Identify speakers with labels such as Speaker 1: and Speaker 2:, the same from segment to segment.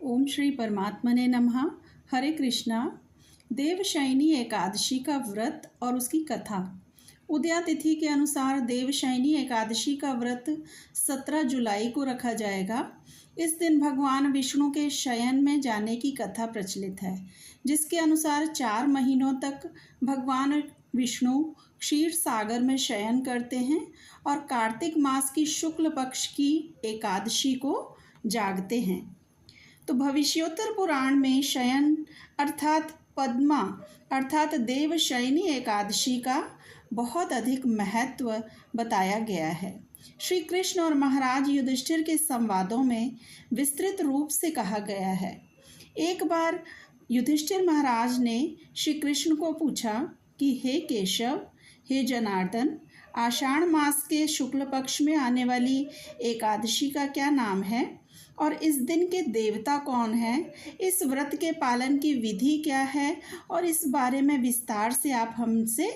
Speaker 1: ओम श्री परमात्मने नमः। हरे कृष्णा। देवशयनी एकादशी का व्रत और उसकी कथा। उदया तिथि के अनुसार देवशयनी एकादशी का व्रत 17 जुलाई को रखा जाएगा। इस दिन भगवान विष्णु के शयन में जाने की कथा प्रचलित है, जिसके अनुसार 4 महीनों तक भगवान विष्णु क्षीर सागर में शयन करते हैं और कार्तिक मास की शुक्ल पक्ष की एकादशी को जागते हैं। तो भविष्योत्तर पुराण में शयन अर्थात पद्मा अर्थात देवशयनी एकादशी का बहुत अधिक महत्व बताया गया है। श्री कृष्ण और महाराज युधिष्ठिर के संवादों में विस्तृत रूप से कहा गया है। एक बार युधिष्ठिर महाराज ने श्री कृष्ण को पूछा कि हे केशव, हे जनार्दन, आषाढ़ मास के शुक्ल पक्ष में आने वाली एकादशी का क्या नाम है और इस दिन के देवता कौन हैं? इस व्रत के पालन की विधि क्या है और इस बारे में विस्तार से आप हमसे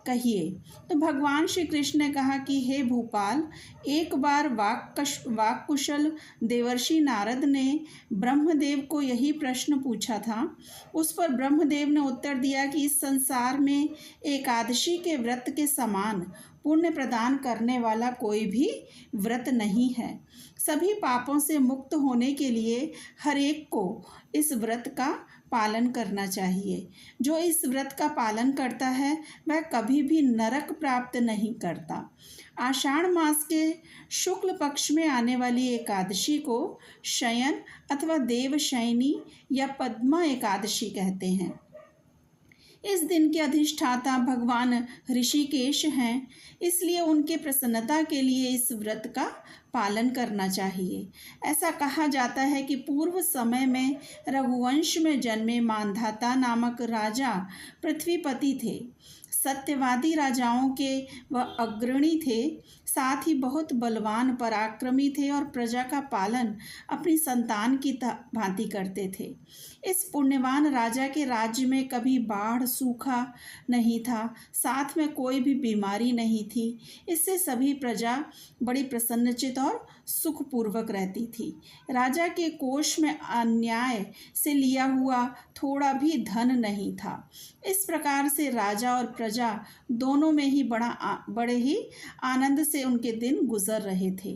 Speaker 1: कहिए। तो भगवान श्री कृष्ण ने कहा कि हे भूपाल, एक बार वाक्कुशल देवर्षि नारद ने ब्रह्मदेव को यही प्रश्न पूछा था। उस पर ब्रह्मदेव ने उत्तर दिया कि इस संसार में एकादशी के व्रत के समान पुण्य प्रदान करने वाला कोई भी व्रत नहीं है। सभी पापों से मुक्त होने के लिए हर एक को इस व्रत का पालन करना चाहिए। जो इस व्रत का पालन करता है वह कभी भी नरक प्राप्त नहीं करता। आषाढ़ मास के शुक्ल पक्ष में आने वाली एकादशी को शयन अथवा देवशयनी या पद्मा एकादशी कहते हैं। इस दिन के अधिष्ठाता भगवान ऋषिकेश हैं, इसलिए उनके प्रसन्नता के लिए इस व्रत का पालन करना चाहिए। ऐसा कहा जाता है कि पूर्व समय में रघुवंश में जन्मे मांधाता नामक राजा पृथ्वीपति थे। सत्यवादी राजाओं के वह अग्रणी थे, साथ ही बहुत बलवान पराक्रमी थे और प्रजा का पालन अपनी संतान की भांति करते थे। इस पुण्यवान राजा के राज्य में कभी बाढ़ सूखा नहीं था, साथ में कोई भी बीमारी नहीं थी। इससे सभी प्रजा बड़ी प्रसन्नचित और सुखपूर्वक रहती थी। राजा के कोष में अन्याय से लिया हुआ थोड़ा भी धन नहीं था। इस प्रकार से राजा और प्रजा दोनों में ही बड़े ही आनंद से उनके दिन गुजर रहे थे।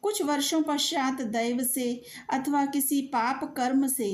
Speaker 1: कुछ वर्षों पश्चात दैव से अथवा किसी पाप कर्म से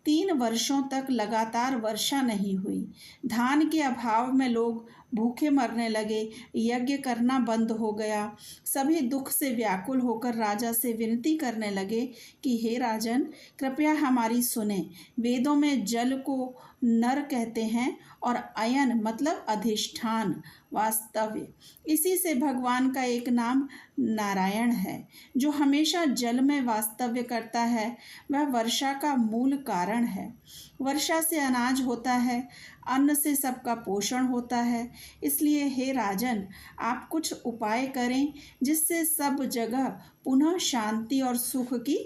Speaker 1: 3 वर्षों तक लगातार वर्षा नहीं हुई। धान के अभाव में लोग भूखे मरने लगे, यज्ञ करना बंद हो गया। सभी दुख से व्याकुल होकर राजा से विनती करने लगे कि हे राजन, कृपया हमारी सुने। वेदों में जल को नर कहते हैं और अयन मतलब अधिष्ठान, वास्तव्य। इसी से भगवान का एक नाम नारायण है। जो हमेशा जल में वास्तव्य करता है वह वर्षा का मूल कारण है। वर्षा से अनाज होता है, अन्न से सबका पोषण होता है। इसलिए हे राजन, आप कुछ उपाय करें जिससे सब जगह पुनः शांति और सुख की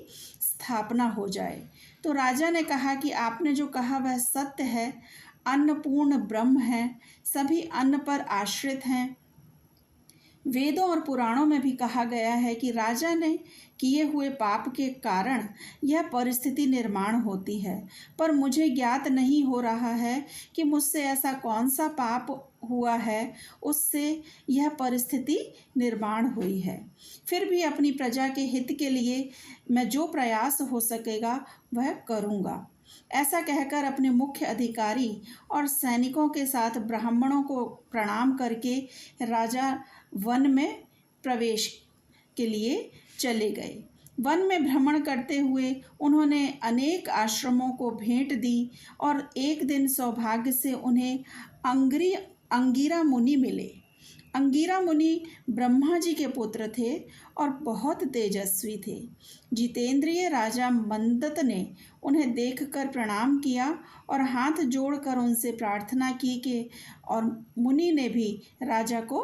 Speaker 1: स्थापना हो जाए। तो राजा ने कहा कि आपने जो कहा वह सत्य है। अन्नपूर्ण ब्रह्म है, सभी अन्न पर आश्रित हैं। वेदों और पुराणों में भी कहा गया है कि राजा ने किए हुए पाप के कारण यह परिस्थिति निर्माण होती है, पर मुझे ज्ञात नहीं हो रहा है कि मुझसे ऐसा कौन सा पाप हुआ है उससे यह परिस्थिति निर्माण हुई है। फिर भी अपनी प्रजा के हित के लिए मैं जो प्रयास हो सकेगा वह करूँगा। ऐसा कहकर अपने मुख्य अधिकारी और सैनिकों के साथ ब्राह्मणों को प्रणाम करके राजा वन में प्रवेश के लिए चले गए। वन में भ्रमण करते हुए उन्होंने अनेक आश्रमों को भेंट दी और एक दिन सौभाग्य से उन्हें अंगिरा मुनि मिले। अंगिरा मुनि ब्रह्मा जी के पुत्र थे और बहुत तेजस्वी थे। जितेंद्रिय राजा मंदत ने उन्हें देखकर प्रणाम किया और हाथ जोड़कर उनसे प्रार्थना की कि और मुनि ने भी राजा को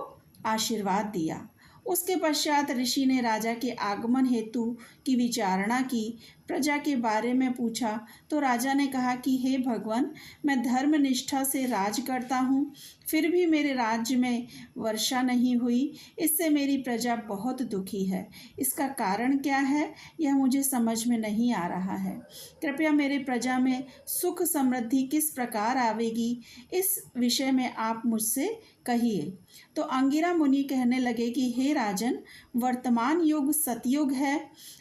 Speaker 1: आशीर्वाद दिया। उसके पश्चात ऋषि ने राजा के आगमन हेतु की विचारणा की। प्रजा के बारे में पूछा तो राजा ने कहा कि हे भगवान, मैं धर्म निष्ठा से राज करता हूँ, फिर भी मेरे राज्य में वर्षा नहीं हुई। इससे मेरी प्रजा बहुत दुखी है। इसका कारण क्या है, यह मुझे समझ में नहीं आ रहा है। कृपया मेरे प्रजा में सुख समृद्धि किस प्रकार आवेगी, इस विषय में आप मुझसे कहिए। तो अंगिरा मुनि कहने लगे कि हे राजन, वर्तमान युग सतयुग है।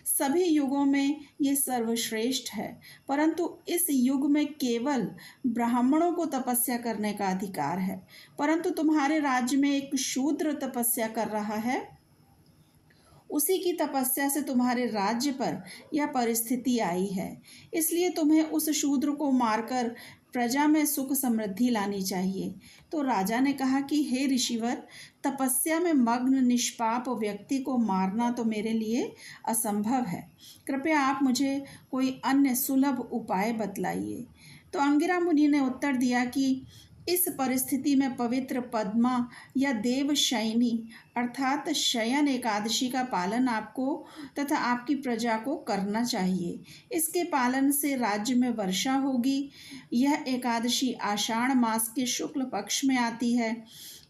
Speaker 1: सभी युगों में ये सर्वश्रेष्ठ है, परंतु इस युग में केवल ब्राह्मणों को तपस्या करने का अधिकार है। परंतु तुम्हारे राज्य में एक शूद्र तपस्या कर रहा है, उसी की तपस्या से तुम्हारे राज्य पर यह परिस्थिति आई है। इसलिए तुम्हें उस शूद्र को मारकर प्रजा में सुख समृद्धि लानी चाहिए। तो राजा ने कहा कि हे ऋषिवर, तपस्या में मग्न निष्पाप व्यक्ति को मारना तो मेरे लिए असंभव है। कृपया आप मुझे कोई अन्य सुलभ उपाय बतलाइए। तो अंगिरा मुनि ने उत्तर दिया कि इस परिस्थिति में पवित्र पद्मा या देवशयनी अर्थात शयन एकादशी का पालन आपको तथा आपकी प्रजा को करना चाहिए। इसके पालन से राज्य में वर्षा होगी। यह एकादशी आषाढ़ मास के शुक्ल पक्ष में आती है।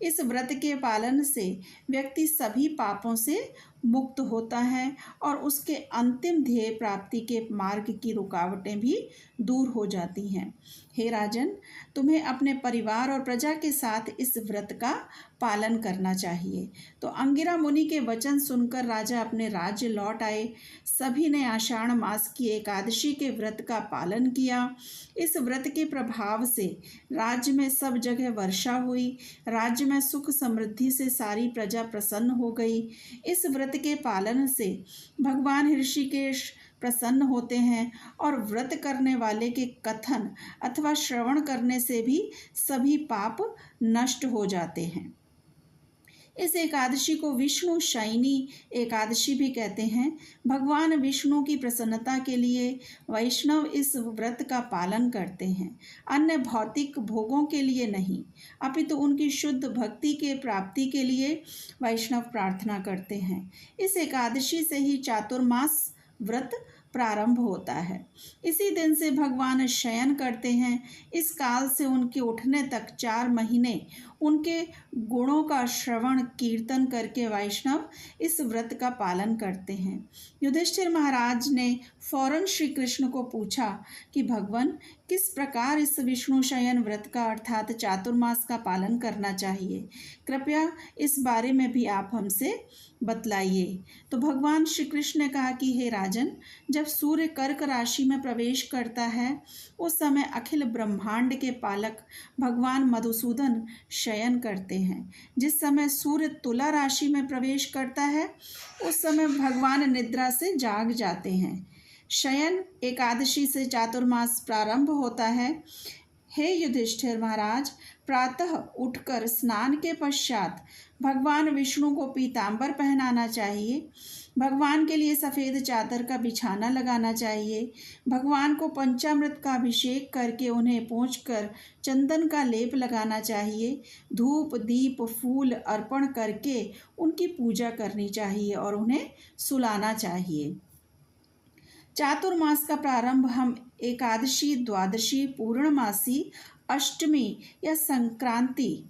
Speaker 1: इस व्रत के पालन से व्यक्ति सभी पापों से मुक्त होता है और उसके अंतिम ध्येय प्राप्ति के मार्ग की रुकावटें भी दूर हो जाती हैं। हे राजन, तुम्हें अपने परिवार और प्रजा के साथ इस व्रत का पालन करना चाहिए। तो अंगिरा मुनि के वचन सुनकर राजा अपने राज्य लौट आए। सभी ने आषाढ़ मास की एकादशी के व्रत का पालन किया। इस व्रत के प्रभाव से राज्य में सब जगह वर्षा हुई। राज्य में सुख समृद्धि से सारी प्रजा प्रसन्न हो गई। इस व्रत के पालन से भगवान ऋषिकेश प्रसन्न होते हैं और व्रत करने वाले के कथन अथवा श्रवण करने से भी सभी पाप नष्ट हो जाते हैं। इस एकादशी को विष्णु शयनी एकादशी भी कहते हैं। भगवान विष्णु की प्रसन्नता के लिए वैष्णव इस व्रत का पालन करते हैं, अन्य भौतिक भोगों के लिए नहीं, अपितु उनकी शुद्ध भक्ति के प्राप्ति के लिए वैष्णव प्रार्थना करते हैं। इस एकादशी से ही चातुर्मास व्रत प्रारंभ होता है। इसी दिन से भगवान शयन करते हैं। इस काल से उनके उठने तक 4 महीने उनके गुणों का श्रवण कीर्तन करके वैष्णव इस व्रत का पालन करते हैं। युधिष्ठिर महाराज ने फौरन श्री कृष्ण को पूछा कि भगवान, किस प्रकार इस विष्णु शयन व्रत का अर्थात चातुर्मास का पालन करना चाहिए? कृपया इस बारे में भी आप हमसे बतलाइए। तो भगवान श्री कृष्ण ने कहा कि हे राजन, जब सूर्य कर्क राशि में प्रवेश करता है उस समय अखिल ब्रह्मांड के पालक भगवान मधुसूदन शयन करते हैं। जिस समय सूर्य तुला राशि में प्रवेश करता है उस समय भगवान निद्रा से जाग जाते हैं। शयन एकादशी से चातुर्मास प्रारंभ होता है। हे युधिष्ठिर महाराज, प्रातः उठकर स्नान के पश्चात भगवान विष्णु को पीतांबर पहनाना चाहिए। भगवान के लिए सफ़ेद चादर का बिछाना लगाना चाहिए। भगवान को पंचामृत का अभिषेक करके उन्हें पोंछकर चंदन का लेप लगाना चाहिए। धूप दीप फूल अर्पण करके उनकी पूजा करनी चाहिए और उन्हें सुलाना चाहिए। चातुर्मास का प्रारंभ हम एकादशी, द्वादशी, पूर्णमासी, अष्टमी या संक्रांति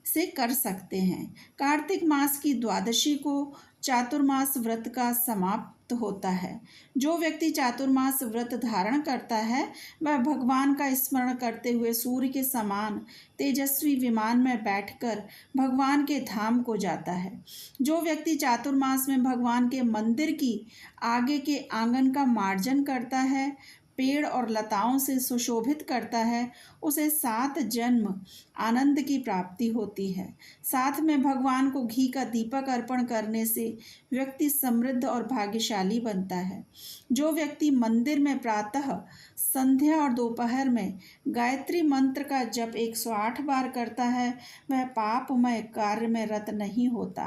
Speaker 1: से कर सकते हैं। कार्तिक मास की द्वादशी को चातुर्मास व्रत का समाप्त होता है। जो व्यक्ति चातुर्मास व्रत धारण करता है वह भगवान का स्मरण करते हुए सूर्य के समान तेजस्वी विमान में बैठकर भगवान के धाम को जाता है। जो व्यक्ति चातुर्मास में भगवान के मंदिर की आगे के आंगन का मार्जन करता है, पेड़ और लताओं से सुशोभित करता है, उसे 7 जन्म आनंद की प्राप्ति होती है। साथ में भगवान को घी का दीपक अर्पण करने से व्यक्ति समृद्ध और भाग्यशाली बनता है। जो व्यक्ति मंदिर में प्रातः, संध्या और दोपहर में गायत्री मंत्र का जप 108 बार करता है वह पापमय कार्य में रत नहीं होता।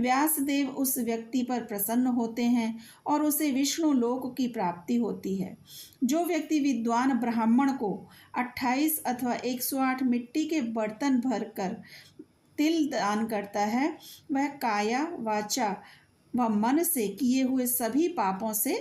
Speaker 1: व्यासदेव उस व्यक्ति पर प्रसन्न होते हैं और उसे विष्णु लोक की प्राप्ति होती है। जो व्यक्ति विद्वान ब्राह्मण को 28 अथवा 108 मिट्टी के बर्तन भरकर तिल दान करता है वह काया वाचा व मन से किए हुए सभी पापों से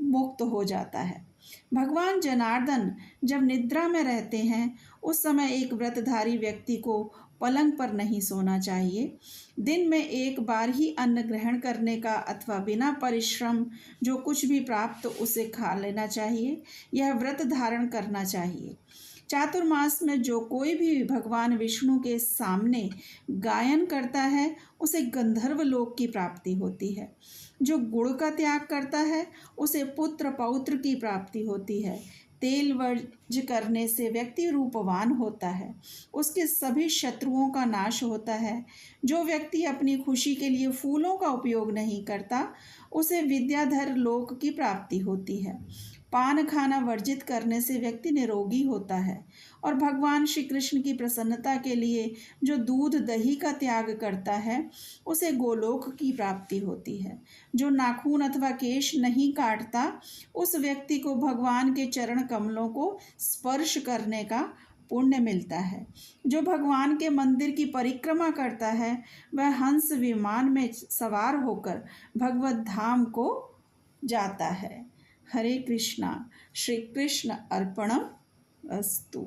Speaker 1: मुक्त हो जाता है। भगवान जनार्दन जब निद्रा में रहते हैं उस समय एक व्रतधारी व्यक्ति को पलंग पर नहीं सोना चाहिए। दिन में एक बार ही अन्न ग्रहण करने का अथवा बिना परिश्रम जो कुछ भी प्राप्त उसे खा लेना चाहिए। यह व्रत धारण करना चाहिए। चातुर्मास में जो कोई भी भगवान विष्णु के सामने गायन करता है उसे गंधर्व लोक की प्राप्ति होती है। जो गुड़ का त्याग करता है उसे पुत्र पौत्र की प्राप्ति होती है। तेल वर्ज करने से व्यक्ति रूपवान होता है, उसके सभी शत्रुओं का नाश होता है। जो व्यक्ति अपनी खुशी के लिए फूलों का उपयोग नहीं करता उसे विद्याधर लोक की प्राप्ति होती है। पान खाना वर्जित करने से व्यक्ति निरोगी होता है और भगवान श्री कृष्ण की प्रसन्नता के लिए जो दूध दही का त्याग करता है उसे गोलोक की प्राप्ति होती है। जो नाखून अथवा केश नहीं काटता उस व्यक्ति को भगवान के चरण कमलों को स्पर्श करने का पुण्य मिलता है। जो भगवान के मंदिर की परिक्रमा करता है वह हंस विमान में सवार होकर भगवत धाम को जाता है। हरे कृष्णा। श्री कृष्ण अर्पणम अस्तु।